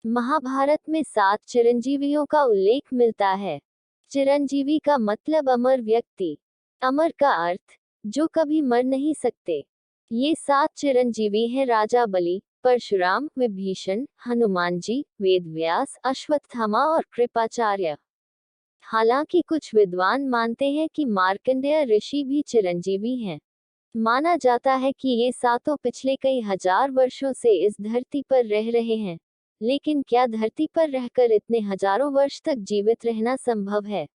महाभारत में 7 चिरंजीवियों का उल्लेख मिलता है। चिरंजीवी का मतलब अमर व्यक्ति। अमर का अर्थ जो कभी मर नहीं सकते। ये 7 चिरंजीवी हैं राजा बलि, परशुराम, विभीषण, हनुमान जी, वेदव्यास, अश्वत्थामा और कृपाचार्य। हालांकि कुछ विद्वान मानते हैं कि मार्कंडेय ऋषि भी चिरंजीवी हैं। माना जाता है कि ये सातों पिछले कई हजार वर्षों से इस धरती पर रह रहे हैं। लेकिन क्या धरती पर रहकर इतने हजारों वर्ष तक जीवित रहना संभव है?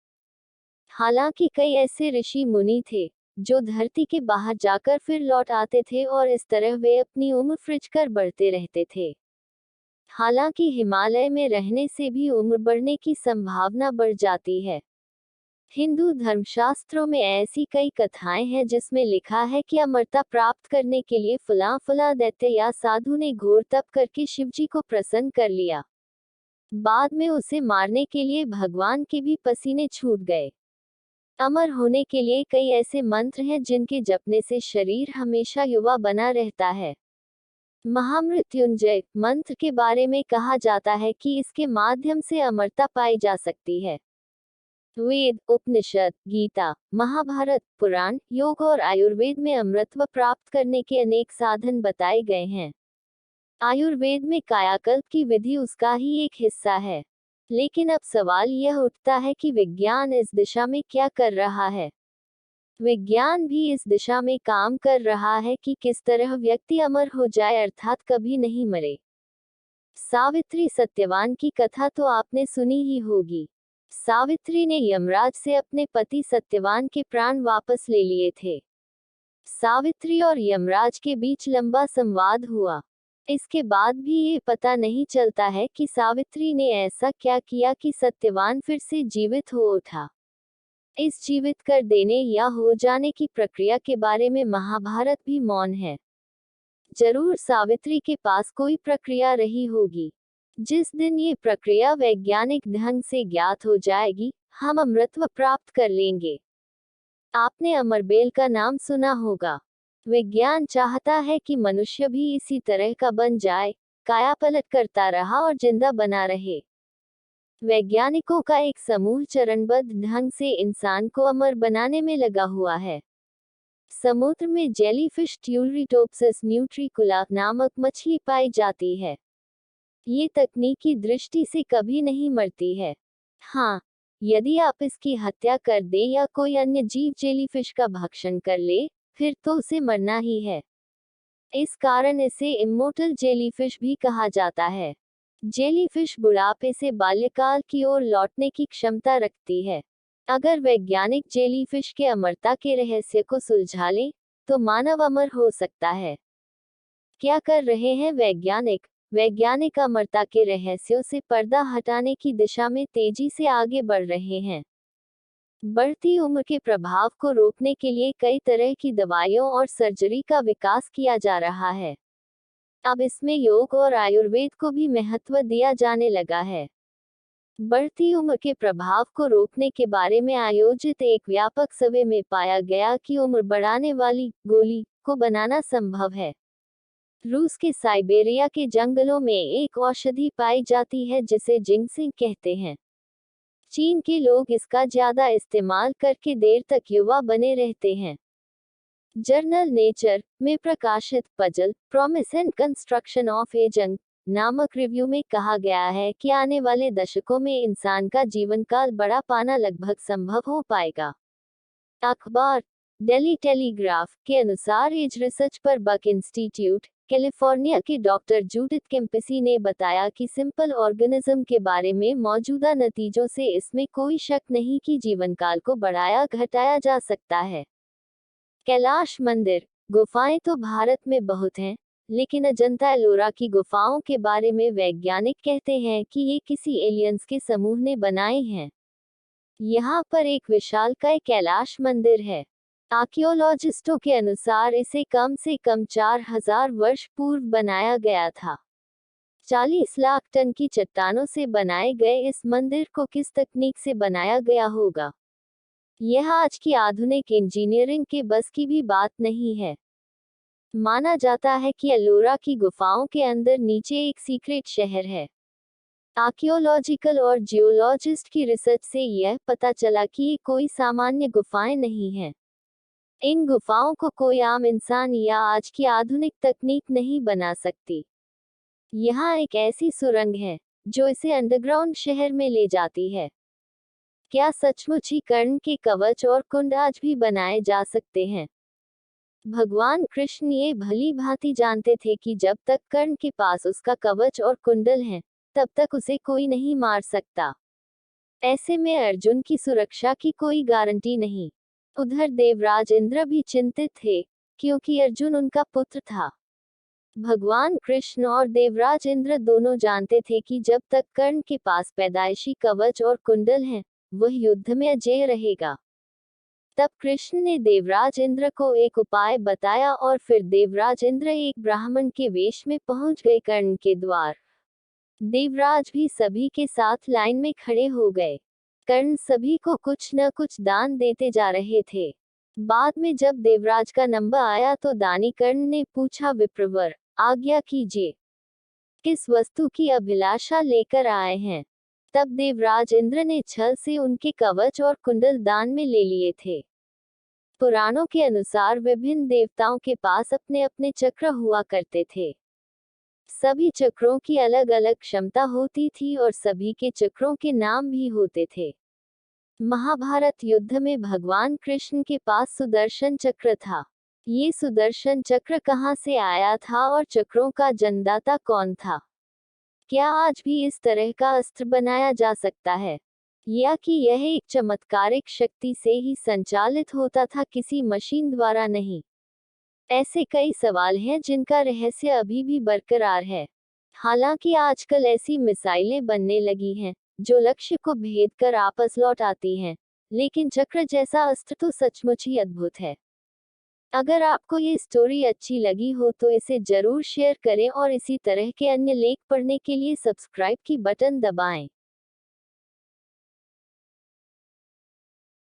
हालांकि कई ऐसे ऋषि मुनि थे जो धरती के बाहर जाकर फिर लौट आते थे और इस तरह वे अपनी उम्र फ्रिज कर बढ़ते रहते थे। हालांकि हिमालय में रहने से भी उम्र बढ़ने की संभावना बढ़ जाती है। हिंदू धर्मशास्त्रों में ऐसी कई कथाएं हैं जिसमें लिखा है कि अमरता प्राप्त करने के लिए फला फला दैत्य या साधु ने घोर तप करके शिवजी को प्रसन्न कर लिया। बाद में उसे मारने के लिए भगवान के भी पसीने छूट गए। अमर होने के लिए कई ऐसे मंत्र हैं जिनके जपने से शरीर हमेशा युवा बना रहता है। महामृत्युंजय मंत्र के बारे में कहा जाता है कि इसके माध्यम से अमरता पाई जा सकती है। वेद, उपनिषद, गीता, महाभारत, पुराण, योग और आयुर्वेद में अमरत्व प्राप्त करने के अनेक साधन बताए गए हैं। आयुर्वेद में कायाकल्प की विधि उसका ही एक हिस्सा है। लेकिन अब सवाल यह उठता है कि विज्ञान इस दिशा में क्या कर रहा है? विज्ञान भी इस दिशा में काम कर रहा है कि किस तरह व्यक्ति अमर हो जाए अर्थात कभी नहीं मरे। सावित्री सत्यवान की कथा तो आपने सुनी ही होगी। सावित्री ने यमराज से अपने पति सत्यवान के प्राण वापस ले लिए थे। सावित्री और यमराज के बीच लंबा संवाद हुआ। इसके बाद भी ये पता नहीं चलता है कि सावित्री ने ऐसा क्या किया कि सत्यवान फिर से जीवित हो उठा। इस जीवित कर देने या हो जाने की प्रक्रिया के बारे में महाभारत भी मौन है। जरूर सावित्री के पास कोई प्रक्रिया रही होगी। जिस दिन ये प्रक्रिया वैज्ञानिक ढंग से ज्ञात हो जाएगी, हम अमरत्व प्राप्त कर लेंगे। आपने अमरबेल का नाम सुना होगा। विज्ञान चाहता है कि मनुष्य भी इसी तरह का बन जाए, कायापलट करता रहा और जिंदा बना रहे। वैज्ञानिकों का एक समूह चरणबद्ध ढंग से इंसान को अमर बनाने में लगा हुआ है। समुद्र में जेलीफिश ट्यूलरिटोप्सिस न्यूट्रिकुला नामक मछली पाई जाती है। ये तकनीकी दृष्टि से कभी नहीं मरती है। हाँ, यदि आप इसकी हत्या कर दें या कोई अन्य जीव जेलीफिश का भक्षण कर ले, फिर तो उसे मरना ही है। इस कारण इसे इमोर्टल जेलीफिश भी कहा जाता है। जेलीफिश बुढ़ापे से बाल्यकाल की ओर लौटने की क्षमता रखती है। अगर वैज्ञानिक जेलीफिश के अमरता के रहस्य को सुलझा ले, तो मानव अमर हो सकता है। क्या कर रहे हैं वैज्ञानिक? वैज्ञानिक अमरता के रहस्यों से पर्दा हटाने की दिशा में तेजी से आगे बढ़ रहे हैं। बढ़ती उम्र के प्रभाव को रोकने के लिए कई तरह की दवाइयों और सर्जरी का विकास किया जा रहा है। अब इसमें योग और आयुर्वेद को भी महत्व दिया जाने लगा है। बढ़ती उम्र के प्रभाव को रोकने के बारे में आयोजित एक व्यापक सर्वे में पाया गया कि उम्र बढ़ाने वाली गोली को बनाना संभव है। रूस के साइबेरिया के जंगलों में एक औषधि पाई जाती है जिसे जिंगसिंग कहते हैं। चीन के लोग इसका ज्यादा इस्तेमाल करके देर तक युवा बने रहते हैं। जर्नल नेचर में प्रकाशित puzzle promise and construction of ageing नामक रिव्यू में कहा गया है कि आने वाले दशकों में इंसान का जीवन काल बढ़ा पाना लगभग संभव हो पाएगा। अखबार दिल्ली टेलीग्राफ के अनुसार एज रिसर्च पर बक इंस्टीट्यूट कैलिफोर्निया के डॉक्टर जूडिथ केम्पेसी ने बताया कि सिंपल ऑर्गेनिज्म के बारे में मौजूदा नतीजों से इसमें कोई शक नहीं कि जीवन काल को बढ़ाया घटाया जा सकता है। कैलाश मंदिर गुफाएं तो भारत में बहुत हैं, लेकिन अजंता एलोरा की गुफाओं के बारे में वैज्ञानिक कहते हैं कि ये किसी एलियंस के समूह ने बनाई हैं। यहाँ पर एक विशालकाय कैलाश मंदिर है। आर्कियोलॉजिस्टों के अनुसार इसे कम से कम 4000 वर्ष पूर्व बनाया गया था। 40 लाख टन की चट्टानों से बनाए गए इस मंदिर को किस तकनीक से बनाया गया होगा, यह आज की आधुनिक इंजीनियरिंग के बस की भी बात नहीं है। माना जाता है कि एलोरा की गुफाओं के अंदर नीचे एक सीक्रेट शहर है। आर्कियोलॉजिकल और जियोलॉजिस्ट की रिसर्च से यह पता चला कि ये कोई सामान्य गुफाएं नहीं हैं। इन गुफाओं को कोई आम इंसान या आज की आधुनिक तकनीक नहीं बना सकती। यहाँ एक ऐसी सुरंग है जो इसे अंडरग्राउंड शहर में ले जाती है। क्या सचमुच ही कर्ण के कवच और कुंड आज भी बनाए जा सकते हैं? भगवान कृष्ण ये भली भांति जानते थे कि जब तक कर्ण के पास उसका कवच और कुंडल है, तब तक उसे कोई नहीं मार सकता। ऐसे में अर्जुन की सुरक्षा की कोई गारंटी नहीं। उधर देवराज इंद्र भी चिंतित थे, क्योंकि अर्जुन उनका पुत्र था। भगवान कृष्ण और देवराज इंद्र दोनों जानते थे कि जब तक कर्ण के पास पैदाइशी कवच और कुंडल हैं, वह युद्ध में अजेय रहेगा। तब कृष्ण ने देवराज इंद्र को एक उपाय बताया और फिर देवराज इंद्र एक ब्राह्मण के वेश में पहुंच गए कर्ण के द्वार। देवराज भी सभी के साथ लाइन में खड़े हो गए। कर्ण सभी को कुछ न कुछ दान देते जा रहे थे। बाद में जब देवराज का नंबर आया तो दानी कर्ण ने पूछा, विप्रवर, आज्ञा कीजिए, किस वस्तु की अभिलाषा लेकर आए हैं? तब देवराज इंद्र ने छल से उनके कवच और कुंडल दान में ले लिए थे। पुराणों के अनुसार विभिन्न देवताओं के पास अपने अपने चक्र हुआ करते थे। सभी चक्रों की अलग अलग क्षमता होती थी और सभी के चक्रों के नाम भी होते थे। महाभारत युद्ध में भगवान कृष्ण के पास सुदर्शन चक्र था। ये सुदर्शन चक्र कहाँ से आया था और चक्रों का जन्मदाता कौन था? क्या आज भी इस तरह का अस्त्र बनाया जा सकता है, या कि यह एक चमत्कारिक शक्ति से ही संचालित होता था, किसी मशीन द्वारा नहीं? ऐसे कई सवाल हैं जिनका रहस्य अभी भी बरकरार है। हालांकि आजकल ऐसी मिसाइलें बनने लगी हैं जो लक्ष्य को भेद कर आपस लौट आती हैं, लेकिन चक्र जैसा अस्त्र तो सचमुच ही अद्भुत है। अगर आपको ये स्टोरी अच्छी लगी हो तो इसे जरूर शेयर करें और इसी तरह के अन्य लेख पढ़ने के लिए सब्सक्राइब की बटन दबाएं।